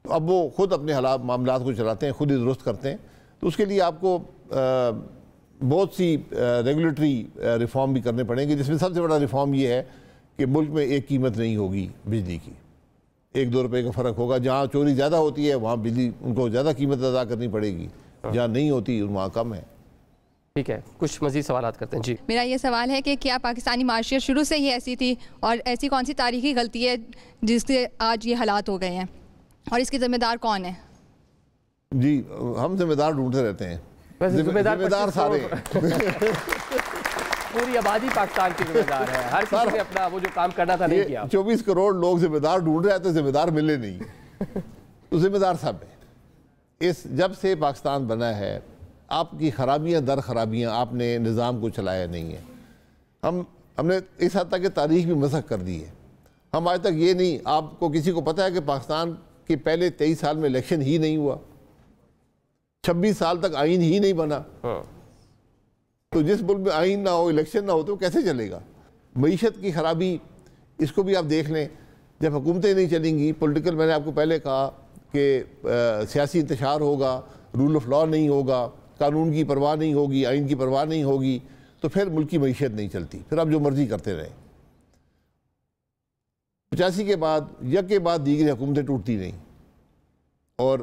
اب وہ خود اپنے حالات معاملات کو چلاتے ہیں, خود ہی درست کرتے ہیں. تو اس کے لیے آپ کو بہت سی ریگولیٹری ریفارم بھی کرنے پڑیں گے, جس میں سب سے بڑا ریفارم یہ ہے کہ ملک میں ایک قیمت نہیں ہوگی بجلی کی, 1-2 روپے کا فرق ہوگا. جہاں چوری زیادہ ہوتی ہے وہاں بجلی ان کو زیادہ قیمت ادا کرنی پڑے گی, جہاں نہیں ہوتی وہاں کم ہے. ٹھیک ہے, کچھ مزید سوالات کرتے ہیں. جی, میرا یہ سوال ہے کہ کیا پاکستانی معاشیت شروع سے ہی ایسی تھی, اور ایسی کون سی تاریخی غلطی ہے جس سے آج یہ حالات ہو گئے ہیں, اور اس کی ذمہ دار کون ہے؟ جی, ہم ذمہ دار ڈھونڈتے رہتے ہیں. ذمہ دار سارے پوری آبادی پاکستان کی ذمہ دار ہے, ہر کسی نے اپنا وہ جو کام کرنا تھا نہیں کیا. 24 کروڑ لوگ ذمہ دار ڈھونڈ رہے ہیں تو ذمہ دار ملے نہیں. تو ذمہ دار سب ہے. جب سے پاکستان بنا ہے آپ کی خرابیاں در خرابیاں آپ نے نظام کو چلایا نہیں ہے. ہم نے اس حد تک کہ تاریخ بھی مسخ کر دی ہے. ہم آج تک یہ نہیں, آپ کو کسی کو پتہ ہے کہ پاکستان کے پہلے 23 سال میں الیکشن ہی نہیں ہوا, 26 سال تک آئین ہی نہیں بنا. تو جس ملک میں آئین نہ ہو, الیکشن نہ ہو تو کیسے چلے گا؟ معیشت کی خرابی اس کو بھی آپ دیکھ لیں. جب حکومتیں نہیں چلیں گی پولیٹیکل, میں نے آپ کو پہلے کہا کہ سیاسی انتشار ہوگا, رول آف لا نہیں ہوگا, قانون کی پرواہ نہیں ہوگی, آئین کی پرواہ نہیں ہوگی, تو پھر ملک کی معیشت نہیں چلتی. پھر آپ جو مرضی کرتے رہیں. 85 کے بعد یک کے بعد دیگر حکومتیں ٹوٹتی رہیں, اور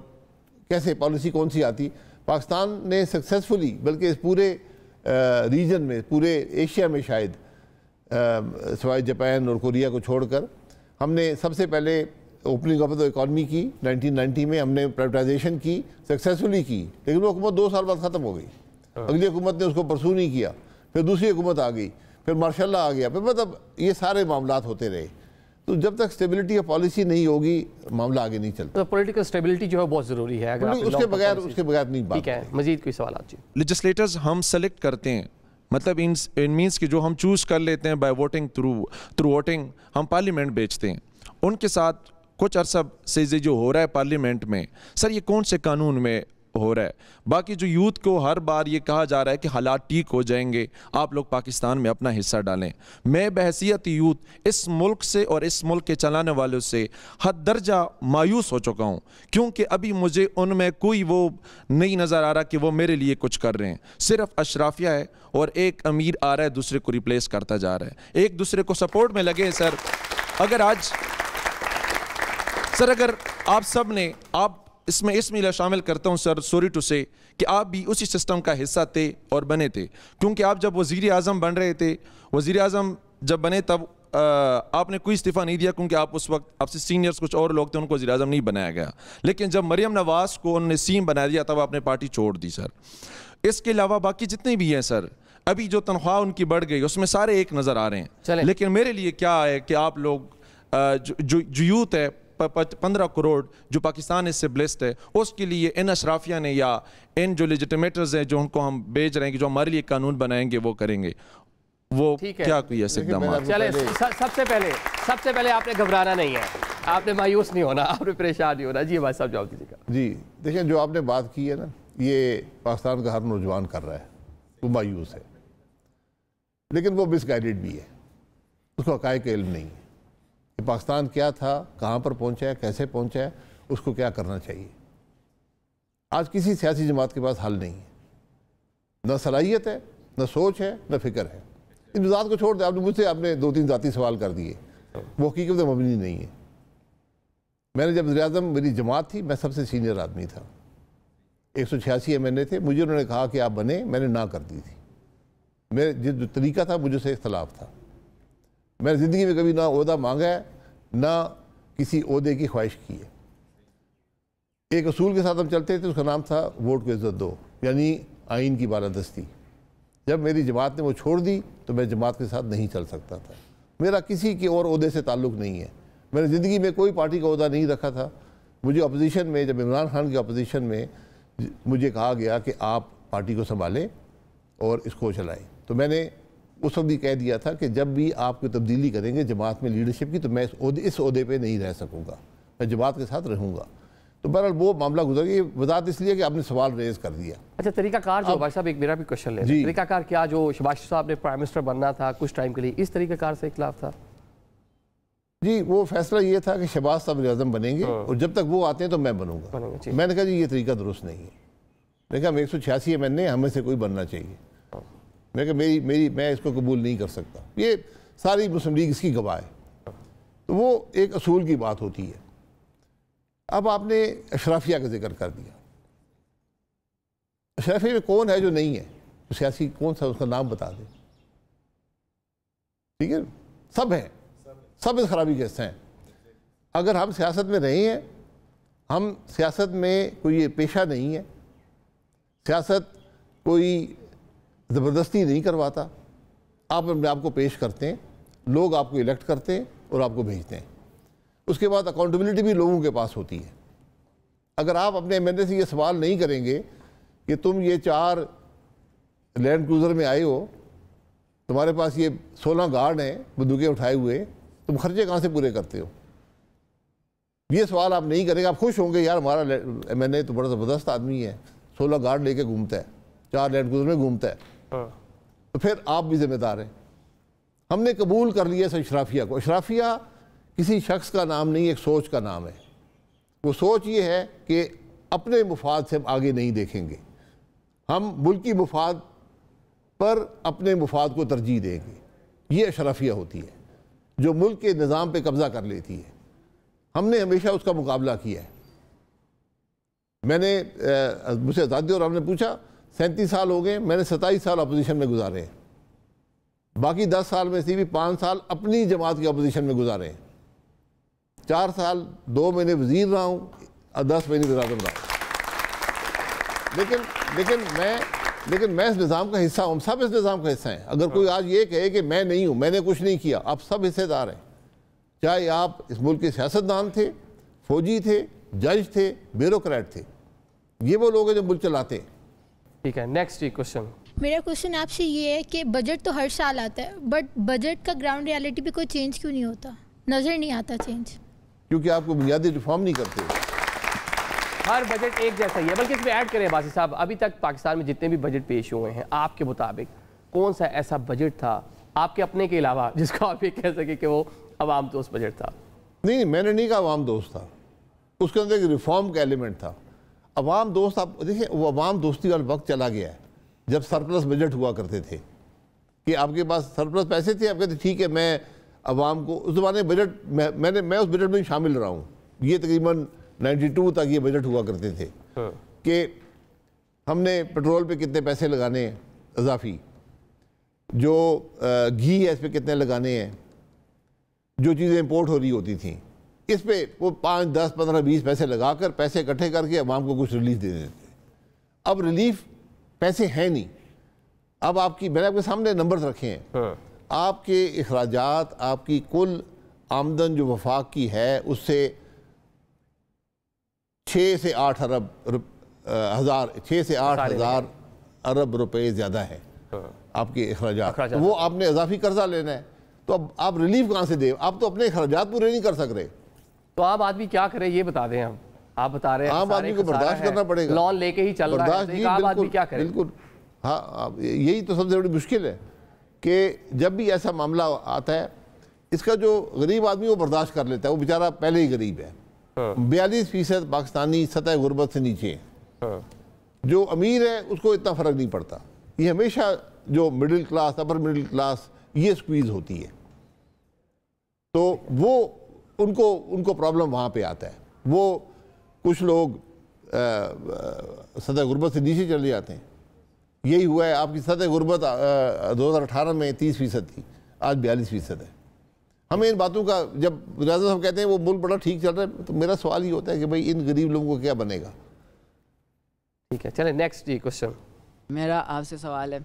کیسے پالیسی کون سی آتی. پاکستان نے سکسیسفلی, بلکہ اس پورے ریجن میں, پورے ایشیا میں شاید سوائے جاپان اور کوریا کو چھوڑ کر, ہم نے سب سے پہلے اوپننگ آف دا اکانومی کی 1990 میں. ہم نے پرائیویٹائزیشن کی, سکسیسفلی کی, لیکن وہ حکومت 2 سال بعد ختم ہو گئی. اگلی حکومت نے اس کو پرسو نہیں کیا, پھر دوسری حکومت آ گئی, پھر مارشاء اللہ آ گیا, پھر مطلب یہ سارے معاملات ہوتے رہے. تو جب تک سٹیبلٹی آف پالیسی نہیں ہوگی معاملہ آگے نہیں چلتا. تو پولیٹیکل سٹیبلٹی جو ہے بہت ضروری ہے, اگر اس کے بغیر نہیں بات. ٹھیک ہے, مزید کوئی سوالات؟ جی, لیجسلیٹرز ہم سلیکٹ کرتے ہیں, مطلب ان مینس کہ جو ہم چوز کر لیتے ہیں بائی ووٹنگ, تھرو ووٹنگ ہم پارلیمنٹ بیچتے ہیں. ان کے ساتھ کچھ عرصہ سے جو ہو رہا ہے پارلیمنٹ میں, سر یہ کون سے قانون میں ہو رہا ہے؟ باقی جو یوتھ کو ہر بار یہ کہا جا رہا ہے کہ حالات ٹھیک ہو جائیں گے, آپ لوگ پاکستان میں اپنا حصہ ڈالیں. میں بحیثیت یوتھ اس ملک سے اور اس ملک کے چلانے والوں سے حد درجہ مایوس ہو چکا ہوں, کیونکہ ابھی مجھے ان میں کوئی وہ نہیں نظر آ رہا کہ وہ میرے لیے کچھ کر رہے ہیں. صرف اشرافیہ ہے, اور ایک امیر آ رہا ہے دوسرے کو ریپلیس کرتا جا رہا ہے. ایک دوسرے کو سپورٹ میں لگے سر. اگر آپ سب نے, آپ اس میں شامل کرتا ہوں سر, سوری ٹو سے, کہ آپ بھی اسی سسٹم کا حصہ تھے اور بنے تھے. کیونکہ آپ جب وزیر اعظم بن رہے تھے, وزیر اعظم جب بنے تب آپ نے کوئی استعفیٰ نہیں دیا, کیونکہ آپ اس وقت آپ سے سینئرز کچھ اور لوگ تھے, ان کو وزیر اعظم نہیں بنایا گیا. لیکن جب مریم نواز کو انہوں نے سیم بنا دیا تب آپ نے پارٹی چھوڑ دی سر. اس کے علاوہ باقی جتنے بھی ہیں سر, ابھی جو تنخواہ ان کی بڑھ گئی اس میں سارے ایک نظر آ رہے ہیں. لیکن میرے لیے کیا ہے کہ آپ لوگ جو یوتھ ہے 15 کروڑ جو پاکستان اس سے بلیسڈ ہے, اس کے لیے ان اشرافیہ نے یا ان جو لیجٹیمیٹرز ہیں جو ان کو ہم بیچ رہے ہیں کہ جو ہمارے لیے قانون بنائیں گے وہ کریں گے, وہ کیا کوئی ایسے اقدامات؟ چلے, سب سے پہلے آپ نے گھبرانا نہیں ہے, آپ نے مایوس نہیں ہونا, آپ نے پریشان نہیں ہونا. جی بھائی صاحب جواب دیجیے گا. جی دیکھیں, جو آپ نے بات کی ہے نا, یہ پاکستان کا ہر نوجوان کر رہا ہے, وہ مایوس ہے, لیکن وہ مس گائیڈڈ بھی ہے. اس کو حقائق کا علم نہیں ہے کہ پاکستان کیا تھا, کہاں پر پہنچا ہے, کیسے پہنچا ہے, اس کو کیا کرنا چاہیے. آج کسی سیاسی جماعت کے پاس حل نہیں ہے, نہ صلاحیت ہے, نہ سوچ ہے, نہ فکر ہے. ان ذات کو چھوڑ دیں. آپ نے مجھ سے دو تین ذاتی سوال کر دیے, وہ حقیقت مبنی نہیں ہے. میں نے جب وزیر اعظم میری جماعت تھی, میں سب سے سینئر آدمی تھا, 186 MNA تھے, مجھے انہوں نے کہا کہ آپ بنے, میں نے نہ کر دی تھی. میرے جو طریقہ تھا مجھے سے اختلاف تھا. میں نے زندگی میں کبھی نہ عہدہ مانگا ہے, نہ کسی عہدے کی خواہش کی ہے. ایک اصول کے ساتھ ہم چلتے تھے, اس کا نام تھا ووٹ کو عزت دو, یعنی آئین کی بالادستی. جب میری جماعت نے وہ چھوڑ دی تو میں جماعت کے ساتھ نہیں چل سکتا تھا. میرا کسی کے اور عہدے سے تعلق نہیں ہے. میں نے زندگی میں کوئی پارٹی کا عہدہ نہیں رکھا تھا. مجھے اپوزیشن میں, جب عمران خان کی اپوزیشن میں مجھے کہا گیا کہ آپ پارٹی کو سنبھالیں اور اس کو چلائیں, تو میں نے اس وقت بھی کہہ دیا تھا کہ جب بھی آپ کو تبدیلی کریں گے جماعت میں لیڈرشپ کی, تو میں اس عہدے پہ نہیں رہ سکوں گا, میں جماعت کے ساتھ رہوں گا. تو بہرحال وہ معاملہ گزر گیا. وضاحت اس لیے کہ آپ نے سوال ریز کر دیا. اچھا, طریقہ کار جو بھائی صاحب, ایک میرا بھی کوشچن لے, طریقہ کار کیا جو شہباز شریف صاحب نے پرائم منسٹر بننا تھا کچھ ٹائم کے لیے, اس طریقہ کار سے اختلاف تھا؟ جی, وہ فیصلہ یہ تھا کہ شہباز صاحب وزیر اعظم بنیں گے اور جب تک وہ آتے ہیں تو میں بنوں گا. میں نے کہا جی یہ طریقہ درست نہیں ہے. میں نے کہا 186 MNA ہمیں سے کوئی بننا چاہیے. میں نے کہا میں اس کو قبول نہیں کر سکتا. یہ ساری مسلم لیگ اس کی گواہ ہے. تو وہ ایک اصول کی بات ہوتی ہے. اب آپ نے اشرافیہ کا ذکر کر دیا. اشرافیہ میں کون ہے جو نہیں ہے, سیاسی کون سا, اس کا نام بتا دیں. ٹھیک ہے, سب ہیں, سب اس خرابی کے حصے ہیں. اگر ہم سیاست میں رہے ہیں, ہم سیاست میں کوئی پیشہ نہیں ہے, سیاست کوئی زبردستی نہیں کرواتا. آپ اپنے آپ کو پیش کرتے ہیں, لوگ آپ کو الیکٹ کرتے ہیں اور آپ کو بھیجتے ہیں. اس کے بعد اکاؤنٹیبلٹی بھی لوگوں کے پاس ہوتی ہے. اگر آپ اپنے MNA سے یہ سوال نہیں کریں گے کہ تم یہ 4 لینڈ کروزر میں آئے ہو, تمہارے پاس یہ 16 گارڈ ہیں بندوقیں اٹھائے ہوئے, تم خرچے کہاں سے پورے کرتے ہو, یہ سوال آپ نہیں کریں گے. آپ خوش ہوں گے یار ہمارا MNA تو بڑا زبردست آدمی ہے, 16 گارڈ لے کے گھومتا ہے, 4 لینڈ کروزر میں گھومتا ہے, تو پھر آپ بھی ذمہ دار ہیں. ہم نے قبول کر لیا اشرافیہ کو. اشرافیہ کسی شخص کا نام نہیں, ایک سوچ کا نام ہے. وہ سوچ یہ ہے کہ اپنے مفاد سے ہم آگے نہیں دیکھیں گے, ہم ملکی مفاد پر اپنے مفاد کو ترجیح دیں گے. یہ اشرافیہ ہوتی ہے جو ملک کے نظام پہ قبضہ کر لیتی ہے. ہم نے ہمیشہ اس کا مقابلہ کیا ہے. میں نے مجھ سے آزادی اور ہم نے پوچھا 37 سال ہو گئے, میں نے 27 سال اپوزیشن میں گزارے ہیں, باقی 10 سال میں سے بھی 5 سال اپنی جماعت کی اپوزیشن میں گزارے ہیں. 4 سال 2 مہینے وزیر رہا ہوں, 10 مہینے وزیر اعظم رہا ہوں. لیکن میں اس نظام کا حصہ ہوں, ہم سب اس نظام کا حصہ ہیں. اگر کوئی آج یہ کہے کہ میں نہیں ہوں, میں نے کچھ نہیں کیا, آپ سب حصے دار ہیں. چاہے آپ اس ملک کے سیاستدان تھے, فوجی تھے, جج تھے, بیوروکریٹ تھے, یہ وہ لوگ ہیں جو ملک چلاتے ہیں. ٹھیک ہے, نیکسٹ کوشچن. میرا کوشچن آپ سے یہ ہے کہ بجٹ تو ہر سال آتا ہے, بٹ بجٹ کا گراؤنڈ ریالٹی پہ کوئی چینج کیوں نہیں ہوتا, نظر نہیں آتا چینج؟ کیونکہ آپ کو بنیادی ریفارم نہیں کرتے. ہر بجٹ ایک جیسا ہی ہے. بلکہ اس میں ایڈ کریں باسی صاحب, ابھی تک پاکستان میں جتنے بھی بجٹ پیش ہوئے ہیں, آپ کے مطابق کون سا ایسا بجٹ تھا آپ کے اپنے کے علاوہ جس کو آپ یہ کہہ سکیں کہ وہ عوام دوست بجٹ تھا؟ نہیں, میں نے نہیں کہا عوام دوست تھا, اس کے اندر ایک ریفارم کا ایلیمنٹ تھا. عوام دوست, آپ دیکھیں وہ عوام دوستی والا وقت چلا گیا ہے جب سرپلس بجٹ ہوا کرتے تھے کہ آپ کے پاس سرپلس پیسے تھے, آپ کہتے ٹھیک ہے میں عوام کو, اس زمانے بجٹ میں اس بجٹ میں شامل رہا ہوں. یہ تقریباً 92 تک یہ بجٹ ہوا کرتے تھے کہ ہم نے پٹرول پہ کتنے پیسے لگانے ہیں اضافی, جو گھی ہے اس پہ کتنے لگانے ہیں, جو چیزیں امپورٹ ہو رہی ہوتی تھیں اس پہ وہ 5, 10, 15, 20 پیسے لگا کر پیسے اکٹھے کر کے عوام کو کچھ ریلیف دے دیتے. اب ریلیف پیسے ہیں نہیں. اب آپ کی, میں نے آپ کے سامنے نمبرز رکھے ہیں, آپ کے اخراجات, آپ کی کل آمدن جو وفاق کی ہے اس سے 6 سے 8 ہزار ارب روپے زیادہ ہے آپ کے اخراجات. وہ آپ نے اضافی قرضہ لینا ہے, تو اب آپ ریلیف کہاں سے دیں؟ آپ تو اپنے اخراجات پورے نہیں کر سک رہے. تو عام آدمی کیا کرے یہ بتا دیں. ہم آپ بتا رہے ہیں عام آدمی کو برداشت کرنا پڑے گا, لون لے کے ہی چل رہا ہے, عام آدمی کیا کرے؟ بالکل ہاں, یہی تو سب سے بڑی مشکل ہے کہ جب بھی ایسا معاملہ آتا ہے اس کا جو غریب آدمی وہ برداشت کر لیتا ہے, وہ بیچارہ پہلے ہی غریب ہے. 42% پاکستانی سطح غربت سے نیچے ہیں. جو امیر ہے اس کو اتنا فرق نہیں پڑتا. یہ ہمیشہ جو middle class, upper middle class, یہ سکویز ہوتی ہے. تو وہ ان کو پرابلم وہاں پہ آتا ہے. وہ کچھ لوگ سطح غربت سے نیچے چلے جاتے ہیں. یہی ہوا ہے, آپ کی سطح غربت 2018 میں 30% تھی, آج 42% ہے. ہمیں ان باتوں کا, جب وزیر صاحب کہتے ہیں وہ ملک بڑا ٹھیک چل رہا ہے, تو میرا سوال یہ ہوتا ہے کہ بھائی ان غریب لوگوں کو کیا بنے گا. ٹھیک ہے, چلیں نیکسٹ کوشچن. میرا آپ سے سوال ہے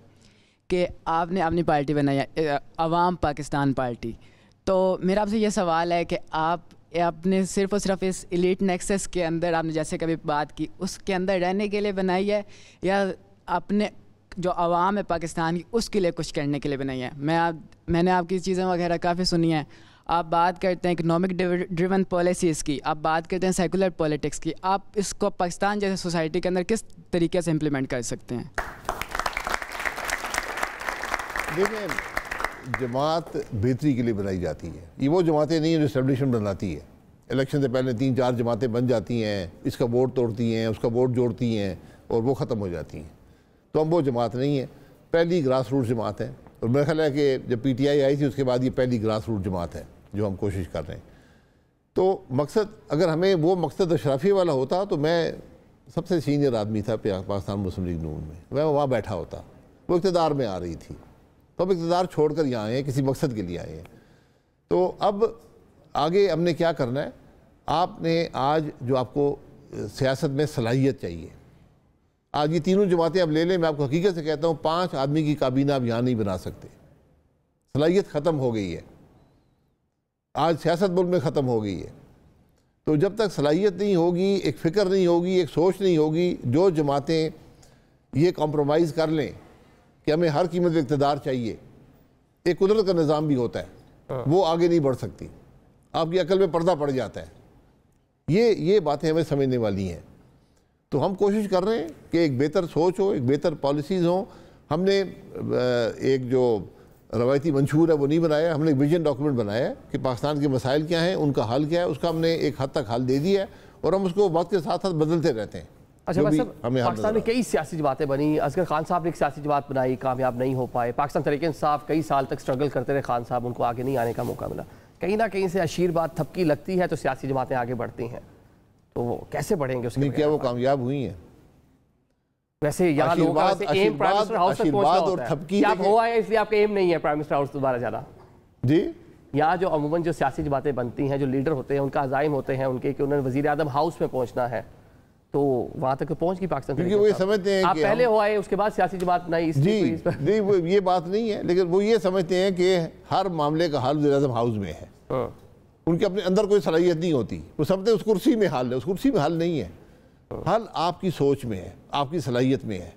کہ آپ نے اپنی پارٹی بنائی ہے عوام پاکستان پارٹی, تو میرا آپ سے یہ سوال ہے کہ آپ نے صرف اور صرف اس ایلیٹ نیکسس کے اندر, آپ نے جیسے کبھی بات کی, اس کے اندر رہنے کے لیے بنائی ہے یا اپنے جو عوام ہے پاکستان کی اس کے لیے کچھ کرنے کے لیے بنائی ہے؟ میں نے آپ کی چیزیں وغیرہ کافی سنی ہیں. آپ بات کرتے ہیں اکنامک ڈریون پالیسیز کی, آپ بات کرتے ہیں سیکولر پولیٹکس کی. آپ اس کو پاکستان جیسے سوسائٹی کے اندر کس طریقے سے امپلیمنٹ کر سکتے ہیں؟ دیکھیں, جماعت بہتری کے لیے بنائی جاتی ہے. یہ وہ جماعتیں نہیں ہیں جو اسٹیبلشمنٹ بناتی ہے. الیکشن سے پہلے 3-4 جماعتیں بن جاتی ہیں, اس کا ووٹ توڑتی ہیں, اس کا ووٹ جوڑتی ہیں اور وہ ختم ہو جاتی ہیں. تو ہم وہ جماعت نہیں ہیں, پہلی گراس روٹ جماعت ہے. اور میرا خیال ہے کہ جب پی ٹی آئی آئی تھی اس کے بعد یہ پہلی گراس روٹ جماعت ہے جو ہم کوشش کر رہے ہیں. تو مقصد, اگر ہمیں وہ مقصد اشرافیہ والا ہوتا تو میں سب سے سینئر آدمی تھا پاکستان مسلم لیگ نون میں وہاں بیٹھا ہوتا. وہ اقتدار میں آ رہی تھی, تو اب اقتدار چھوڑ کر یہاں آئے ہیں, کسی مقصد کے لیے آئے ہیں. تو اب آگے ہم نے کیا کرنا ہے؟ آپ نے آج جو آپ کو سیاست میں صلاحیت چاہیے, آج یہ تینوں جماعتیں اب لے لیں, میں آپ کو حقیقت سے کہتا ہوں 5 آدمی کی کابینہ اب یہاں نہیں بنا سکتے. صلاحیت ختم ہو گئی ہے, آج سیاست ملک میں ختم ہو گئی ہے. تو جب تک صلاحیت نہیں ہوگی, ایک فکر نہیں ہوگی, ایک سوچ نہیں ہوگی, جو جماعتیں یہ کمپرومائز کر لیں کہ ہمیں ہر قیمت پہ اقتدار چاہیے, ایک قدرت کا نظام بھی ہوتا ہے, وہ آگے نہیں بڑھ سکتی. آپ کی عقل میں پردہ پڑ جاتا ہے. یہ باتیں ہمیں سمجھنے والی ہیں. تو ہم کوشش کر رہے ہیں کہ ایک بہتر سوچ ہو, ایک بہتر پالیسیز ہوں. ہم نے ایک جو روایتی منشور ہے وہ نہیں بنایا, ہم نے ایک ویژن ڈاکیومنٹ بنایا ہے کہ پاکستان کے مسائل کیا ہیں, ان کا حل کیا ہے. اس کا ہم نے ایک حد تک حل دے دیا ہے اور ہم اس کو وقت کے ساتھ ساتھ بدلتے رہتے ہیں. اچھا پاکستان میں کئی سیاسی جماعتیں بنی. اصغر خان صاحب نے ایک سیاسی جماعت بنائی, کامیاب نہیں ہو پائے. پاکستان تحریک انصاف کئی سال تک سٹرگل کرتے رہے خان صاحب, ان کو آگے نہیں آنے کا موقع ملا. کہیں نہ کہیں سے اشیر بات تھپکی لگتی ہے تو سیاسی جماعتیں آگے بڑھتی ہیں, تو وہ کیسے بڑھیں گے؟ اس کے کیا وہ کامیاب ہوئی ہیں؟ ویسے یہاں لوگوں کا ایم پرائم منسٹر ہاؤس تک پہنچنا ہوتا ہے. کیا آپ ہوا ہے اس لیے آپ کا ایم نہیں ہے پرائم منسٹر ہاؤس دوبارہ جانا؟ جی, یہاں جو عموماً جو سیاسی جماعتیں بنتی ہیں, جو لیڈر ہوتے ہیں, ان کا عزائم ہوتے ہیں ان کے کہ انہوں نے وزیر اعظم ہاؤس میں پہنچنا ہے, تو وہاں تک پہنچ گئی پاکستان. کیونکہ وہ یہ سمجھتے ہیں آپ پہلے ہو آئے اس کے بعد سیاسی جماعت بنائی. جی نہیں, وہ یہ بات نہیں ہے, لیکن وہ یہ سمجھتے ہیں کہ ہر معاملے کا حل وزیر اعظم ہاؤس میں ہے. ان کے اپنے اندر کوئی صلاحیت نہیں ہوتی. وہ سمجھتے ہیں اس کرسی میں حل ہے. اس کرسی میں حل نہیں ہے. حل آپ کی سوچ میں ہے, آپ کی صلاحیت میں ہے.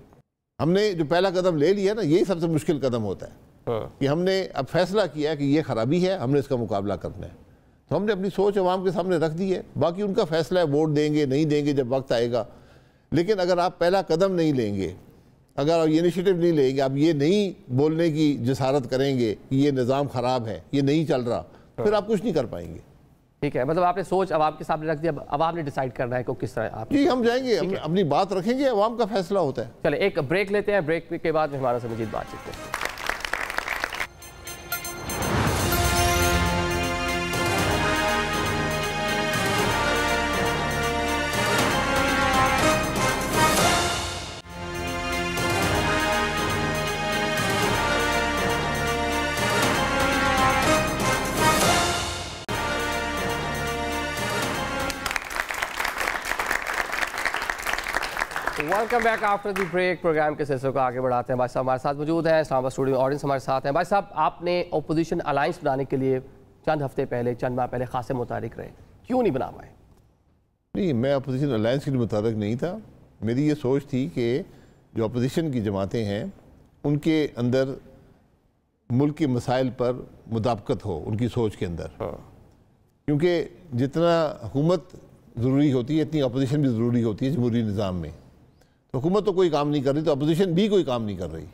ہم نے جو پہلا قدم لے لیا نا, یہی سب سے مشکل قدم ہوتا ہے کہ ہم نے اب فیصلہ کیا کہ یہ خرابی ہے, ہم نے اس کا مقابلہ کرنا ہے. تو ہم نے اپنی سوچ عوام کے سامنے رکھ دی ہے. باقی ان کا فیصلہ ہے, ووٹ دیں گے نہیں دیں گے جب وقت آئے گا. لیکن اگر آپ پہلا قدم نہیں لیں گے, اگر آپ یہ انیشیٹو نہیں لیں گے, آپ یہ نہیں بولنے کی جسارت کریں گے کہ یہ نظام خراب ہے, یہ نہیں چل رہا, پھر آپ کچھ نہیں کر پائیں گے. ٹھیک ہے, مطلب آپ نے سوچ عوام کے سامنے رکھ دیا, عوام نے ڈیسائیڈ کرنا ہے کہ کس طرح آپ. جی ہم جائیں گے, اپنی بات رکھیں گے, عوام کا فیصلہ ہوتا ہے. چلے ایک بریک لیتے ہیں, بریک کے بعد مہمانوں سے مزید بات چیت کرتے ہیں. Welcome back after the break. Programme کے سلسلے کو آگے بڑھاتے ہیں. بھائی صاحب ہمارے ساتھ موجود ہیں, اسلام آباد اسٹوڈیو میں آڈینس ہمارے ساتھ ہیں. بھائی صاحب آپ نے اپوزیشن الائنس بنانے کے لیے چند ہفتے پہلے, چند ماہ پہلے خاصے متحرک رہے, کیوں نہیں بنا پائے؟ نہیں, میں اپوزیشن الائنس کے لیے متحرک نہیں تھا. میری یہ سوچ تھی کہ جو اپوزیشن کی جماعتیں ہیں ان کے اندر ملک کے مسائل پر مطابقت ہو ان کی سوچ کے اندر. کیونکہ جتنا حکومت ضروری ہوتی ہے اتنی اپوزیشن بھی ضروری ہوتی ہے جمہوری نظام میں. تو حکومت تو کوئی کام نہیں کر رہی, تو اپوزیشن بھی کوئی کام نہیں کر رہی.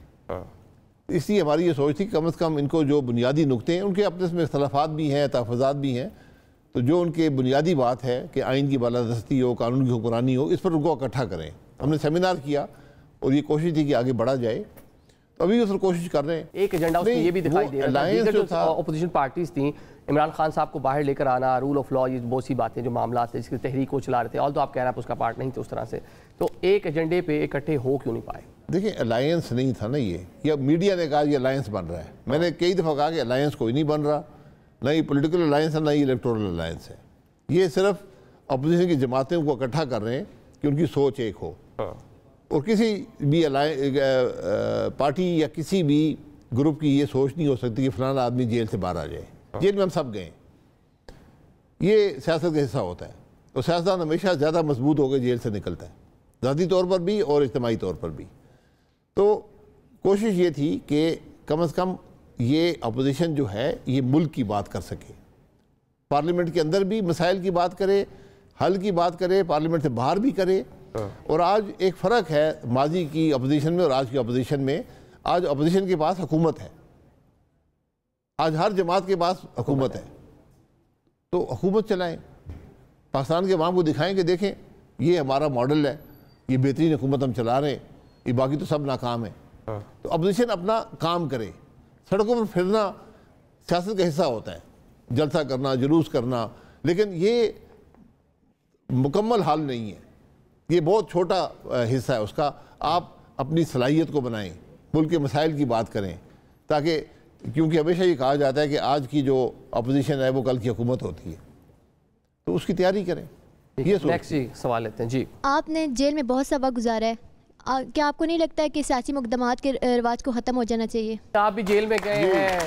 اس لیے ہماری یہ سوچ تھی کہ کم از کم ان کو جو بنیادی نقطے ہیں، ان کے اپنے اس میں اختلافات بھی ہیں، تحفظات بھی ہیں، تو جو ان کے بنیادی بات ہے کہ آئین کی بالادستی ہو، قانون کی حکمرانی ہو، اس پر ان کو اکٹھا کریں. ہم نے سیمینار کیا اور یہ کوشش تھی کہ آگے بڑھا جائے، تو ابھی اس پر کوشش کر رہے ہیں. ایک ایجنڈا اس میں یہ بھی دکھائی دے رہا ہے جو اپوزیشن پارٹیز تھیں، عمران خان صاحب کو باہر لے کر آنا، رول آف لا، یہ بہت سی باتیں جو معاملات ہیں جس کی تحریک کو چلا رہے تھے، تو آپ کہہ رہے ہیں اس کا پارٹ نہیں تھے اس طرح سے، تو ایک ایجنڈے پہ اکٹھے ہو کیوں نہیں پائے؟ دیکھیں الائنس نہیں تھا نا یہ میڈیا نے کہا یہ الائنس بن رہا ہے. میں نے کئی دفعہ کہا کہ الائنس کوئی نہیں بن رہا، نہ یہ پولیٹیکل الائنس ہے نہ یہ الیکٹورل الائنس ہے. یہ صرف اپوزیشن کی جماعتوں کو اکٹھا کر رہے ہیں کہ ان کی سوچ ایک ہو، اور کسی بھی پارٹی یا کسی بھی گروپ کی یہ سوچ نہیں ہو سکتی کہ فلانا آدمی جیل سے باہر آ جائے. جیل میں ہم سب گئے، یہ سیاست کا حصہ ہوتا ہے، اور سیاستدان ہمیشہ زیادہ مضبوط ہو کے جیل سے نکلتا ہے، ذاتی طور پر بھی اور اجتماعی طور پر بھی. تو کوشش یہ تھی کہ کم از کم یہ اپوزیشن جو ہے یہ ملک کی بات کر سکے، پارلیمنٹ کے اندر بھی مسائل کی بات کرے، حل کی بات کرے، پارلیمنٹ سے باہر بھی کرے. اور آج ایک فرق ہے ماضی کی اپوزیشن میں اور آج کی اپوزیشن میں. آج اپوزیشن کے پاس حکومت ہے، آج ہر جماعت کے پاس حکومت ہے، تو حکومت چلائیں، پاکستان کے عوام کو دکھائیں کہ دیکھیں یہ ہمارا ماڈل ہے، یہ بہترین حکومت ہم چلا رہے ہیں، یہ باقی تو سب ناکام ہیں. تو اپوزیشن اپنا کام کرے. سڑکوں پر پھرنا سیاست کا حصہ ہوتا ہے، جلسہ کرنا، جلوس کرنا، لیکن یہ مکمل حل نہیں ہے، یہ بہت چھوٹا حصہ ہے اس کا. آپ اپنی صلاحیت کو بنائیں، ملک کے مسائل کی بات کریں، تاکہ کیونکہ ہمیشہ یہ کہا جاتا ہے کہ آج کی جو اپوزیشن ہے وہ کل کی حکومت ہوتی ہے، تو اس کی تیاری کریں. یہ نیکسٹ سوال لیتے ہیں. جی، آپ نے جیل میں بہت سا وقت گزارا ہے، کیا آپ کو نہیں لگتا ہے کہ سیاسی مقدمات کے رواج کو ختم ہو جانا چاہیے؟ آپ بھی جیل میں گئے ہیں،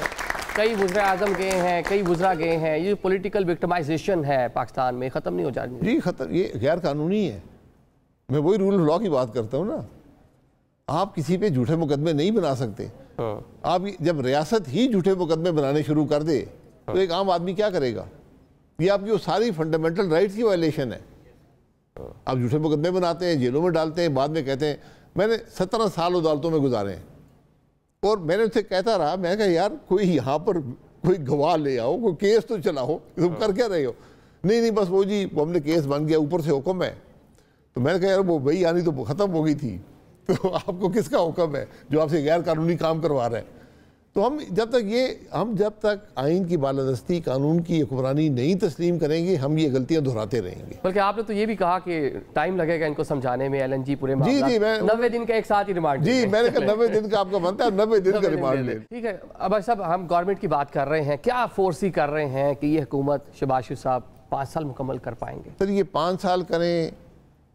کئی وزراء اعظم گئے ہیں، کئی وزراء گئے ہیں، یہ پولیٹیکل وکٹمائزیشن ہے پاکستان میں، ختم نہیں ہو جانی؟ جی ختم، یہ غیر قانونی ہے. میں وہی رول آف لا کی بات کرتا ہوں نا. آپ کسی پہ جھوٹے مقدمے نہیں بنا سکتے. آپ جب ریاست ہی جھوٹے مقدمے بنانے شروع کر دے تو ایک عام آدمی کیا کرے گا؟ یہ آپ کی وہ ساری فنڈامنٹل رائٹس کی وائلیشن ہے. آپ جھوٹے مقدمے بناتے ہیں، جیلوں میں ڈالتے ہیں، بعد میں کہتے ہیں. میں نے 17 سال عدالتوں میں گزارے ہیں، اور میں نے اسے کہتا رہا، میں کہا یار کوئی یہاں پر کوئی گواہ لے آؤ، کوئی کیس تو چلاؤ، تم کر کیا رہے ہو؟ نہیں بس وہ جی ہم نے کیس بن گیا، اوپر سے حکم ہے. تو میں نے کہا یار وہ بھائی آنی تو ختم ہو گئی تھی، تو آپ کو کس کا حکم ہے جو آپ سے غیر قانونی کام کروا رہا ہے؟ تو ہم جب تک آئین کی بالادستی، قانون کی حکمرانی نہیں تسلیم کریں گے، ہم یہ غلطیاں دہراتے رہیں گے. بلکہ آپ نے تو یہ بھی کہا کہ ٹائم لگے گا ان کو سمجھانے میں، LNG پورے معاملات 90 دن کا ایک ساتھ ہی ریمانڈ. جی میں نے کہا 90 دن کا آپ کا بنتا ہے، 90 دن کا ریمانڈ لیں. ٹھیک ہے. اب صاحب ہم گورنمنٹ کی بات کر رہے ہیں، کیا فورسی کر رہے ہیں کہ یہ حکومت شہباز شریف صاحب 5 سال مکمل کر پائیں گے؟ سر یہ 5 سال کریں،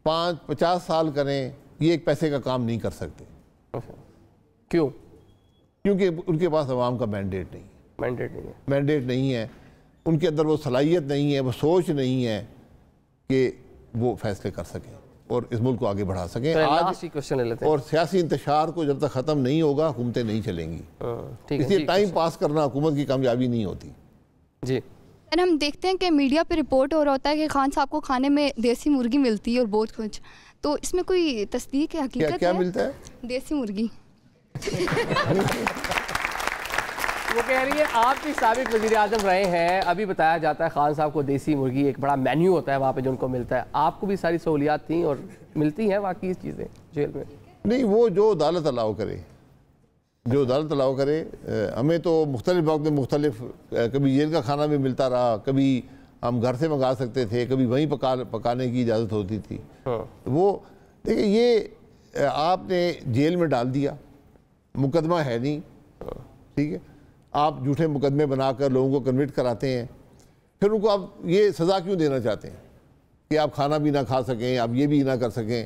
50 سال کریں، یہ ایک پیسے کا کام نہیں کر سکتے. کیوں؟ کیونکہ ان کے پاس عوام کا مینڈیٹ نہیں ہے، ان کے اندر وہ صلاحیت نہیں ہے، وہ سوچ نہیں ہے کہ وہ فیصلے کر سکیں اور اس ملک کو آگے بڑھا سکیں. اور سیاسی انتشار کو جب تک ختم نہیں ہوگا حکومتیں نہیں چلیں گی. اس لیے ٹائم پاس کرنا حکومت کی کامیابی نہیں ہوتی. جی ہم دیکھتے ہیں کہ میڈیا پہ رپورٹ ہو رہا ہوتا ہے کہ خان صاحب کو کھانے میں دیسی مرغی ملتی ہے اور بہت کچھ، تو اس میں کوئی تصدیق ہے، حقیقت ہے؟ کیا ملتا ہے؟ دیسی مرغی. وہ کہہ رہی ہے آپ بھی سابق وزیر اعظم رہے ہیں، ابھی بتایا جاتا ہے خان صاحب کو دیسی مرغی ایک بڑا مینیو ہوتا ہے وہاں پہ جو ان کو ملتا ہے، آپ کو بھی ساری سہولیات تھیں اور ملتی ہیں واقعی چیزیں جیل میں؟ نہیں، وہ جو عدالت الاؤ کرے، ہمیں تو مختلف وقت میں مختلف، کبھی جیل کا کھانا بھی ملتا رہا، کبھی ہم گھر سے منگا سکتے تھے، کبھی وہیں پکانے کی اجازت ہوتی تھی. وہ دیکھیں یہ آپ نے جیل میں ڈال دیا، مقدمہ ہے نہیں، ٹھیک ہے، آپ جھوٹے مقدمے بنا کر لوگوں کو کنوٹ کراتے ہیں، پھر ان کو آپ یہ سزا کیوں دینا چاہتے ہیں کہ آپ کھانا بھی نہ کھا سکیں، آپ یہ بھی نہ کر سکیں؟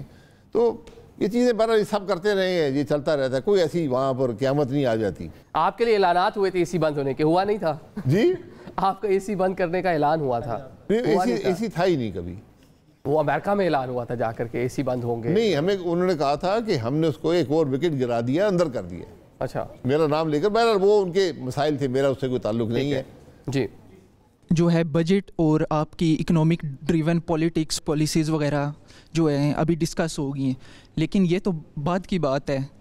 تو یہ چیزیں بہرحال سب کرتے رہے ہیں، یہ چلتا رہتا ہے، کوئی ایسی وہاں پر قیامت نہیں آ جاتی. آپ کے لیے اعلانات ہوئے تھے AC بند ہونے کے، ہوا نہیں تھا؟ جی آپ کا AC بند کرنے کا اعلان ہوا تھا؟ AC تھا ہی نہیں کبھی. وہ امریکہ میں اعلان ہوا تھا جا کر کے AC بند ہوں گے. نہیں، انہوں نے کہا تھا کہ ہم نے اس کو ایک اور وکٹ گرا دیا، اندر کر دیا. اچھا، میرا نام لے کر، بہرحال وہ ان کے مسائل تھے، میرا اس سے کوئی تعلق نہیں ہے. جی جو ہے بجٹ اور آپ کی اکنامک ڈریون پولیٹکس پالیسیز وغیرہ جو ہیں ابھی ڈسکس ہو گئی ہیں، لیکن یہ تو بعد کی بات ہے